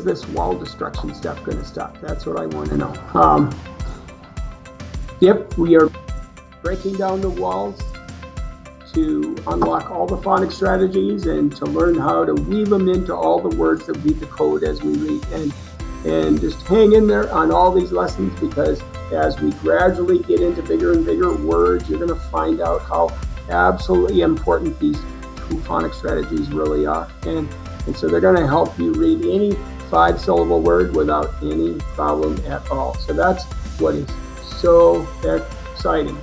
is this wall destruction stuff going to stop? That's what I want to know. Yep, we are breaking down the walls to unlock all the phonics strategies and to learn how to weave them into all the words that we decode as we read. And just hang in there on all these lessons, because as we gradually get into bigger and bigger words, you're going to find out how absolutely important these two phonics strategies really are. And so they're going to help you read any 5-syllable word without any problem at all. So that's what is so exciting.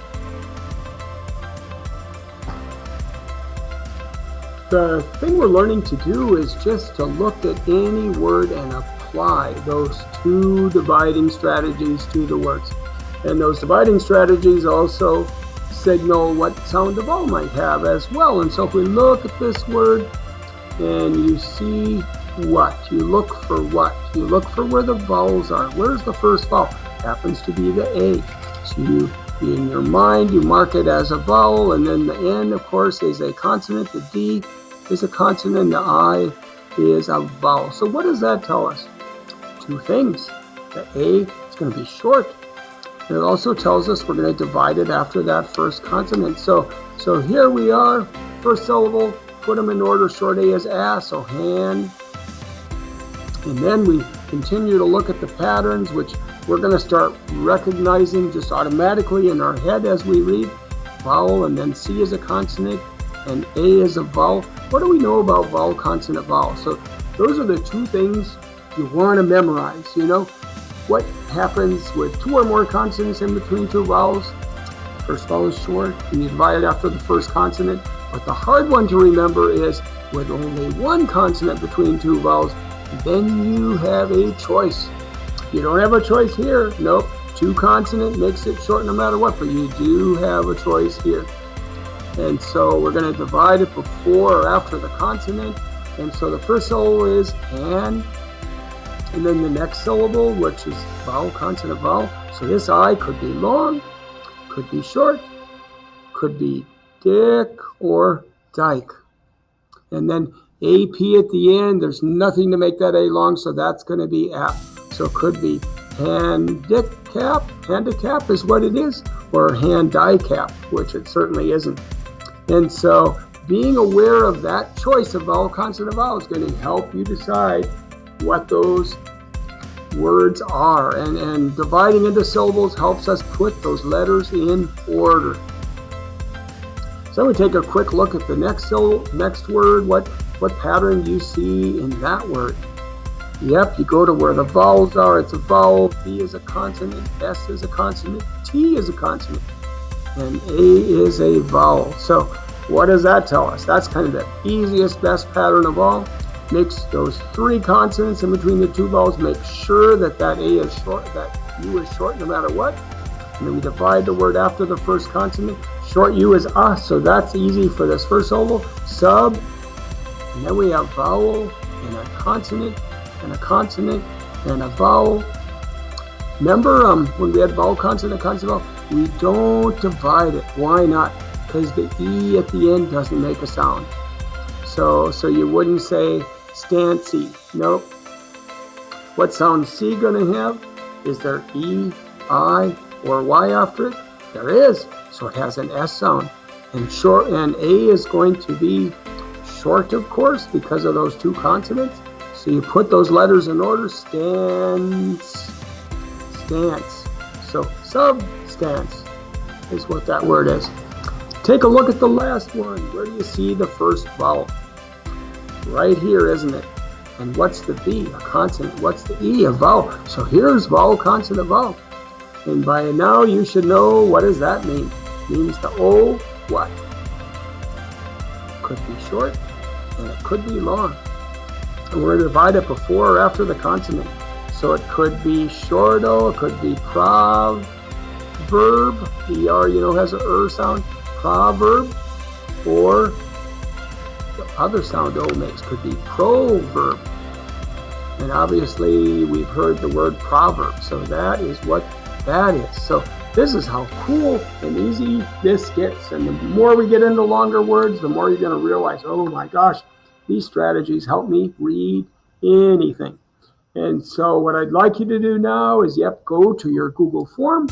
The thing we're learning to do is just to look at any word and apply those two dividing strategies to the words. And those dividing strategies also signal what sound the vowel might have as well. And so if we look at this word and you see what? You look for what? You look for where the vowels are. Where's the first vowel? Happens to be the A. So you in your mind, you mark it as a vowel, and then the N, of course, is a consonant. The D is a consonant, and the I is a vowel. So what does that tell us? Two things. The A is going to be short. And it also tells us we're going to divide it after that first consonant. So here we are, first syllable, put them in order. Short A is A, so hand. And then we continue to look at the patterns, which we're going to start recognizing just automatically in our head as we read. Vowel, and then C is a consonant, and A is a vowel. What do we know about vowel, consonant, vowel? So those are the two things you want to memorize. You know, what happens with two or more consonants in between two vowels? First vowel is short, and you divide it after the first consonant. But the hard one to remember is with only one consonant between two vowels, then you have a choice. You don't have a choice here. Nope. Two consonant makes it short no matter what, but you do have a choice here. And so we're going to divide it before or after the consonant. And so the first syllable is hand. And then the next syllable, which is vowel, consonant, vowel. So this I could be long, could be short, could be dick or dyke. And then AP at the end, there's nothing to make that A long, so that's going to be ap. So it could be handicap. Handicap is what it is, or handicap, which it certainly isn't. And so being aware of that choice of vowel, consonant, vowel is going to help you decide what those words are. And dividing into syllables helps us put those letters in order. So we take a quick look at the next word. What pattern do you see in that word? Yep, you go to where the vowels are. It's a vowel. B is a consonant. S is a consonant. T is a consonant. And A is a vowel. So what does that tell us? That's kind of the easiest, best pattern of all. Mix those three consonants in between the two vowels. Make sure that A is short, that U is short no matter what. And then we divide the word after the first consonant. Short U is so that's easy for this first syllable. Sub. And then we have vowel and a consonant and a consonant and a vowel. Remember when we had vowel, consonant, vowel? We don't divide it. Why not? Because the E at the end doesn't make a sound. So you wouldn't say stancy. Nope. What sound C going to have? Is there E, I, or Y after it? There is. So it has an S sound. And A is going to be short, of course, because of those two consonants. So you put those letters in order. Stance. So substance is what that word is. Take a look at the last one. Where do you see the first vowel? Right here, isn't it? And what's the V? A consonant. What's the E? A vowel. So here's vowel, consonant, vowel. And by now you should know, what does that mean? It means the O, what? Could be short and it could be long. And we're going to divide it before or after the consonant. So it could be short O, it could be proverb. ER, has a sound. Proverb. Or the other sound O makes could be proverb. And obviously we've heard the word proverb. So that is what that is. So this is how cool and easy this gets. And the more we get into longer words, the more you're going to realize, oh my gosh, these strategies help me read anything. And so what I'd like you to do now is, go to your Google form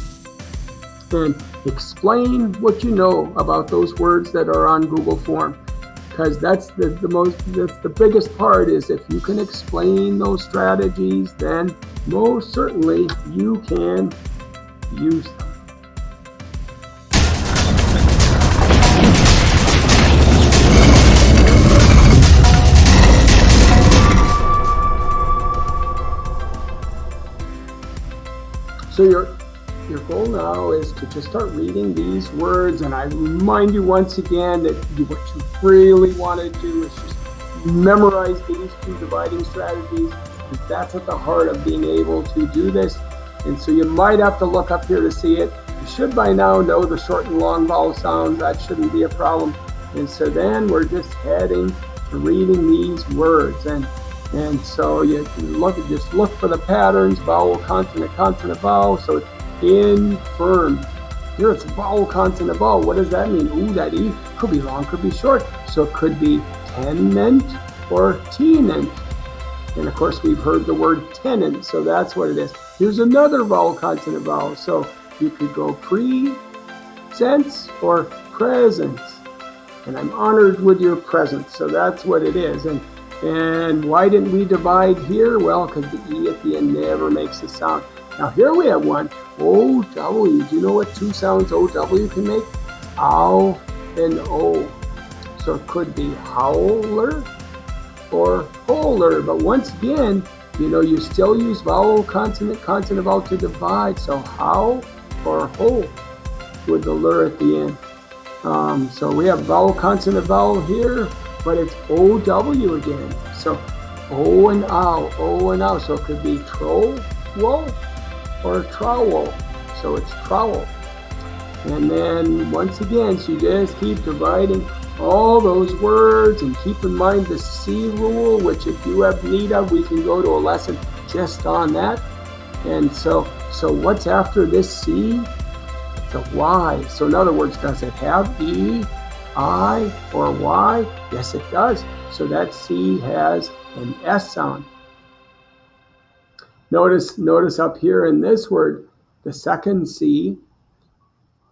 and explain what you know about those words that are on Google form. Because that's the biggest part, is if you can explain those strategies, then most certainly you can use them. So your goal now is to just start reading these words, and I remind you once again that what you really want to do is just memorize these two dividing strategies, because that's at the heart of being able to do this. And so you might have to look up here to see it. You should by now know the short and long vowel sounds. That shouldn't be a problem. And so then we're just heading to reading these words. And so you can just look for the patterns: vowel, consonant, consonant, vowel. So it's infirm. Here it's vowel, consonant, vowel. What does that mean? Ooh, that E could be long, could be short. So it could be tenant or tenant. And of course, we've heard the word tenant, so that's what it is. Here's another vowel, consonant, vowel. So you could go presence or presence. And I'm honored with your presence. So that's what it is. And why didn't we divide here? Well, because the E at the end never makes a sound. Now here we have one, O-W. Do you know what two sounds O-W can make? Ow and O. So it could be howler or holer. But once again, you still use vowel, consonant, consonant, vowel to divide. So how or ho with the lur at the end. So we have vowel, consonant, vowel here, but it's O-W again. So O and ow, O and ow. So it could be trow-wo or trowel. So it's trowel. And then once again, so you just keep dividing all those words, and keep in mind the C rule, which if you have need of, we can go to a lesson just on that. And so what's after this C? It's a Y. So in other words, does it have E, I, or Y? Yes, it does. So that C has an S sound. Notice up here in this word, the second C,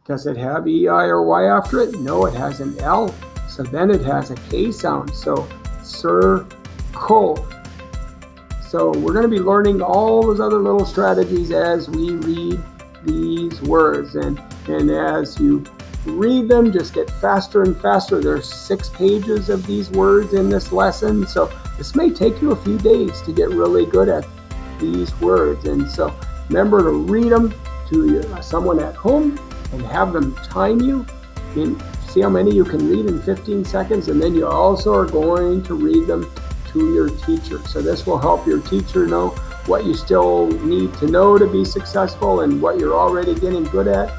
does it have E, I, or Y after it? No, it has an L. So then it has a K sound. So circle. So we're going to be learning all those other little strategies as we read these words. And as you read them, just get faster and faster. There's 6 pages of these words in this lesson. So this may take you a few days to get really good at these words. And so remember to read them to someone at home and have them time you. See how many you can read in 15 seconds, and then you also are going to read them to your teacher. So this will help your teacher know what you still need to know to be successful and what you're already getting good at.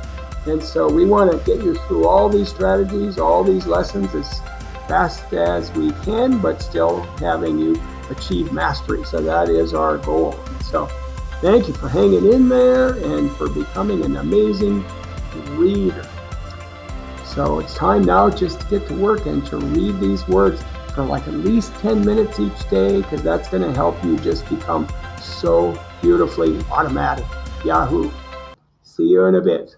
And so we want to get you through all these strategies, all these lessons as fast as we can, but still having you achieve mastery. So that is our goal. So thank you for hanging in there and for becoming an amazing reader. So it's time now just to get to work and to read these words for like at least 10 minutes each day, because that's going to help you just become so beautifully automatic. Yahoo! See you in a bit.